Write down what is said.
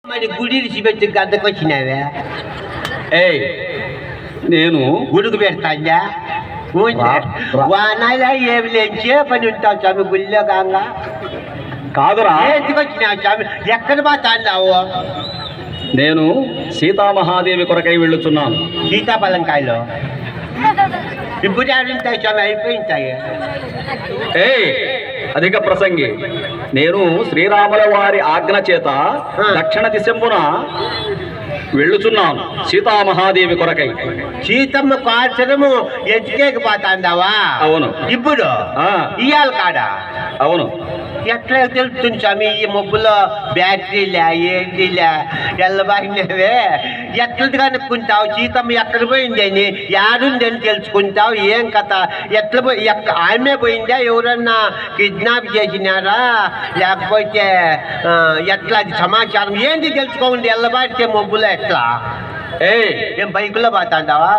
మరి గుడి పెట్టి గద్దకు వచ్చినావే నేను గుడికి పెడతాందా వానాలా ఏమి లేచే పని ఉంటావు స్వామి గుళ్ళో కాంగా కాదురా. ఎందుకు వచ్చినావు స్వామి? ఎక్కడ పోతాన్నావు? నేను సీతామహాదేవి కొరకై వెళ్ళుచున్నాను. సీతాఫలంకాయలు ఇప్పుడు ఆడుంటాయి స్వామి, అయిపోయింటాయి. అధిక ప్రసంగి, నేను శ్రీరాముల వారి ఆజ్ఞ చేత దక్షిణ దిశంబున వెళ్ళుచున్నాను సీతామహాదేవి కొరకై. సీతమ్మ పాచనము ఎత్తుకేకి పోతాందావా? అవును. ఇప్పుడు ఇయ్యాలి కాడా? అవును. ఎట్లా తెలుస్తుంది స్వామి ఈ మబ్బులో బ్యాటరీలే ఏంటిలే ఎల్లబారినవే? ఎట్లా కనుక్కుంటావు సీతమ్మ ఎక్కడ పోయిందని? యాడుందని తెలుసుకుంటావు? ఏం కథ? ఎట్లా పోయి ఆమె పోయిందా? ఎవరన్నా కిడ్నాప్ చేసినారా? లేకపోతే ఎట్లా సమాచారం ఏంటి తెలుసుకోండి? ఎల్లబారితే మబ్బులో ఎట్లా? ఏం బైకులో పోతాంటావా?